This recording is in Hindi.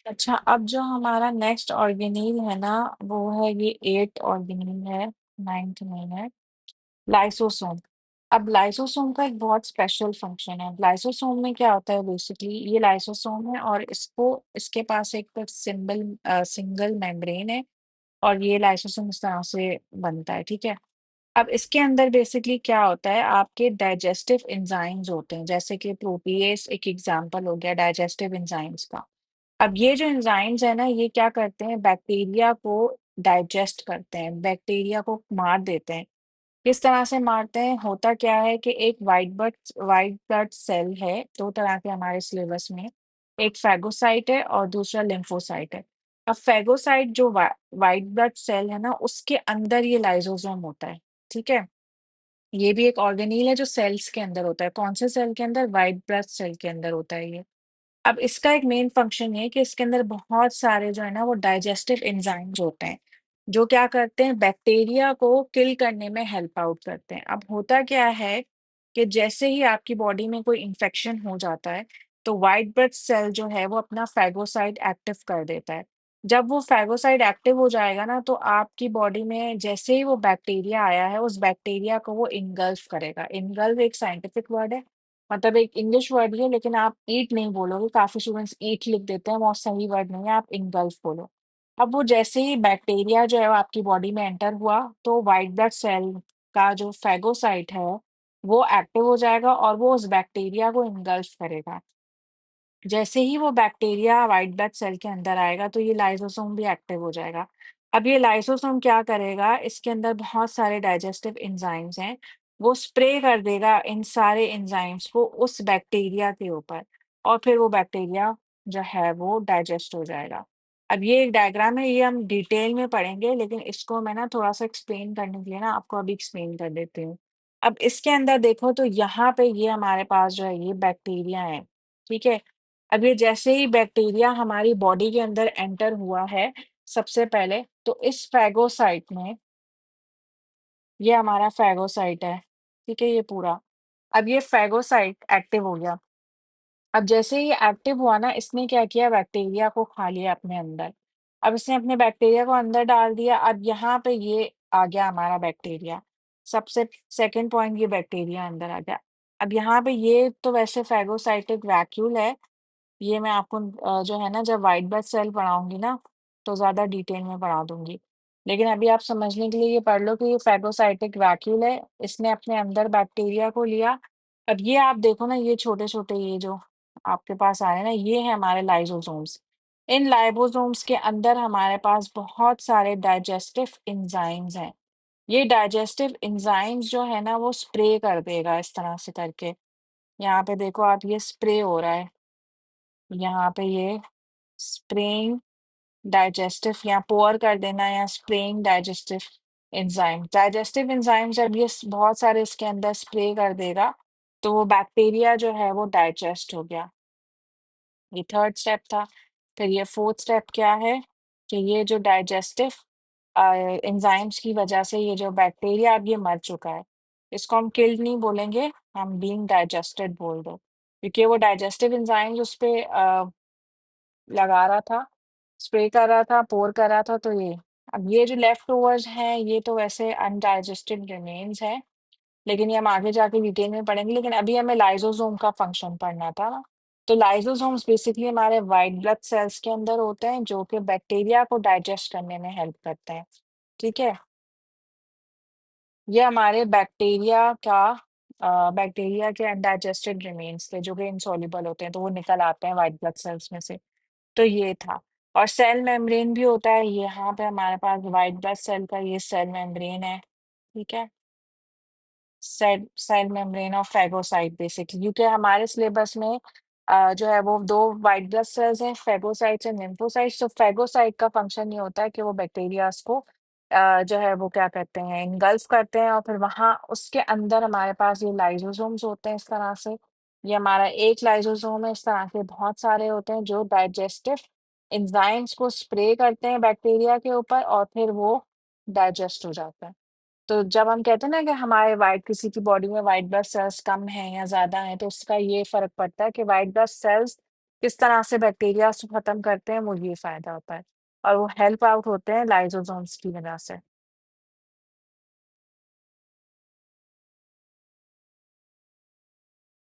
अच्छा, अब जो हमारा नेक्स्ट ऑर्गेनील है ना, वो है ये 8th ऑर्गेनील है, 9th नहीं है, लाइसोसोम। अब लाइसोसोम का एक बहुत स्पेशल फंक्शन है। लाइसोसोम में क्या होता है बेसिकली, ये लाइसोसोम है और इसको इसके पास एक तो सिंगल मेम्ब्रेन है और ये लाइसोसोम इस तरह से बनता है, ठीक है? अब इसके अंदर बेसिकली क्या होता है, आपके डाइजेस्टिव एंजाइम्स होते हैं, जैसे कि प्रोटीएस एक एग्जांपल हो गया डाइजेस्टिव एंजाइम्स का। अब ये जो एंजाइम्स है ना, ये क्या करते हैं, बैक्टीरिया को डाइजेस्ट करते हैं, बैक्टीरिया को मार देते हैं। किस तरह से मारते हैं, होता क्या है कि एक वाइट ब्लड सेल है, दो तरह के हमारे सिलेबस में, एक फैगोसाइट है और दूसरा लिम्फोसाइट है। अब फैगोसाइट जो वाइट ब्लड सेल है ना, उसके अंदर ये लाइसोसोम होता है, ठीक है? ये भी एक ऑर्गेनील है जो सेल्स के अंदर होता है। कौन से सेल के अंदर, वाइट ब्लड सेल के अंदर होता है ये। अब इसका एक मेन फंक्शन ये है कि इसके अंदर बहुत सारे जो है ना वो डाइजेस्टिव एंजाइम्स होते हैं, जो क्या करते हैं, बैक्टीरिया को किल करने में हेल्प आउट करते हैं। अब होता क्या है कि जैसे ही आपकी बॉडी में कोई इन्फेक्शन हो जाता है, तो व्हाइट ब्लड सेल जो है वो अपना फैगोसाइट एक्टिव कर देता है। जब वो फैगोसाइट एक्टिव हो जाएगा ना, तो आपकी बॉडी में जैसे ही वो बैक्टीरिया आया है, उस बैक्टीरिया को वो इनगल्फ करेगा। इनगल्फ एक साइंटिफिक वर्ड है, मतलब एक इंग्लिश वर्ड ही है, लेकिन आप ईट नहीं बोलोगे, काफ़ी स्टूडेंट्स ईट लिख देते हैं, वो सही वर्ड नहीं है, आप इंगल्फ बोलो। अब वो जैसे ही बैक्टीरिया जो है वो आपकी बॉडी में एंटर हुआ, तो व्हाइट ब्लड सेल का जो फैगोसाइट है, वो एक्टिव हो जाएगा और वो उस बैक्टीरिया को इनगल्फ करेगा। जैसे ही वो बैक्टीरिया व्हाइट ब्लड सेल के अंदर आएगा, तो ये लाइसोसोम भी एक्टिव हो जाएगा। अब ये लाइसोसोम क्या करेगा, इसके अंदर बहुत सारे डाइजेस्टिव एंजाइम्स हैं, वो स्प्रे कर देगा इन सारे एंजाइम्स को उस बैक्टीरिया के ऊपर, और फिर वो बैक्टीरिया जो है वो डाइजेस्ट हो जाएगा। अब ये एक डायग्राम है, ये हम डिटेल में पढ़ेंगे, लेकिन इसको मैं ना थोड़ा-सा एक्सप्लेन करने के लिए ना आपको अभी एक्सप्लेन कर देती हूँ। अब इसके अंदर देखो तो यहाँ पे ये हमारे पास जो है ये बैक्टीरिया है, ठीक है? अब ये जैसे ही बैक्टीरिया हमारी बॉडी के अंदर एंटर हुआ है, सबसे पहले तो इस फैगोसाइट में, ये हमारा फैगोसाइट है, ठीक है, ये पूरा। अब ये फैगोसाइट एक्टिव हो गया। अब जैसे ही एक्टिव हुआ ना, इसने क्या किया, बैक्टीरिया को खा लिया अपने अंदर। अब इसने अपने बैक्टीरिया को अंदर डाल दिया। अब यहाँ पे ये आ गया हमारा बैक्टीरिया। सबसे सेकंड पॉइंट, ये बैक्टीरिया अंदर आ गया। अब यहाँ पे ये तो वैसे फैगोसाइटिक वैक्यूल है, ये मैं आपको जो है ना जब व्हाइट ब्लड सेल पढ़ाऊँगी ना, तो ज़्यादा डिटेल में पढ़ा दूँगी। लेकिन अभी आप समझने के लिए ये पढ़ लो कि ये फैगोसाइटिक वैक्यूल है, इसने अपने अंदर बैक्टीरिया को लिया। अब ये आप देखो ना, ये छोटे-छोटे ये जो आपके पास आ रहे हैं ना, ये हैं हमारे लाइसोसोम्स। इन लाइसोसोम्स के अंदर हमारे पास बहुत सारे डाइजेस्टिव एंजाइम्स हैं। ये डाइजेस्टिव एंजाइम्स जो है ना, वो स्प्रे कर देगा इस तरह से करके। यहाँ पे देखो आप, ये स्प्रे हो रहा है। यहाँ पे ये स्प्रेइंग डाइजेस्टिव, या पोर कर देना या स्प्रेइंग डाइजेस्टिव एंजाइम जब ये बहुत सारे इसके अंदर स्प्रे कर देगा, तो वो बैक्टीरिया जो है वो डाइजेस्ट हो गया। ये थर्ड स्टेप था। फिर ये फोर्थ स्टेप क्या है कि ये जो डाइजेस्टिव एंजाइम्स की वजह से ये जो बैक्टीरिया अब ये मर चुका है, इसको हम किल्ड नहीं बोलेंगे, हम बीइंग डाइजेस्टेड बोल दो, क्योंकि वो डाइजेस्टिव एंजाइम्स उस पे लगा रहा था, स्प्रे कर रहा था, पोर कर रहा था, तो ये अब ये जो लेफ्ट ओवर्स हैं, ये तो वैसे अनडाइजेस्टेड रिमेन्स हैं, लेकिन ये हम आगे जाके डिटेल में पढ़ेंगे, लेकिन अभी हमें लाइसोसोम का फंक्शन पढ़ना था ना। तो लाइसोसोम्स बेसिकली हमारे व्हाइट ब्लड सेल्स के अंदर होते हैं, जो कि बैक्टीरिया को डाइजेस्ट करने में हेल्प करते हैं, ठीक है? ये हमारे बैक्टीरिया के अनडाइजेस्टेड रिमेन्स थे, जो कि इनसॉल्युबल होते हैं, तो वो निकल आते हैं व्हाइट ब्लड सेल्स में से। तो ये था। और सेल मेम्ब्रेन भी होता है, यहाँ पे हमारे पास व्हाइट ब्लड सेल का ये सेल मेम्ब्रेन है, ठीक है? Cell cell membrane of phagocyte basically, क्योंकि हमारे सिलेबस में जो है वो 2 व्हाइट ब्लड सेल्स हैं, फैगोसाइट्स एंड लिम्फोसाइट्स। तो फैगोसाइट का फंक्शन ये होता है कि वो बैक्टीरियाज़ को जो है वो क्या करते हैं, इनगल्फ करते हैं, और फिर वहाँ उसके अंदर हमारे पास ये लाइसोसोम्स होते हैं इस तरह से। ये हमारा एक लाइसोसोम है, इस तरह के बहुत सारे होते हैं जो डाइजेस्टिव एंजाइम्स को स्प्रे करते हैं बैक्टीरिया के ऊपर, और फिर वो डाइजेस्ट हो जाता है। तो जब हम कहते हैं ना कि हमारे व्हाइट किसी की बॉडी में व्हाइट ब्लड सेल्स कम हैं या ज़्यादा हैं, तो उसका ये फ़र्क पड़ता है कि व्हाइट ब्लड सेल्स किस तरह से बैक्टीरियाज़ को खत्म करते हैं, वो ये फ़ायदा होता है और वो हेल्प आउट होते हैं लाइसोसोम्स की वजह से।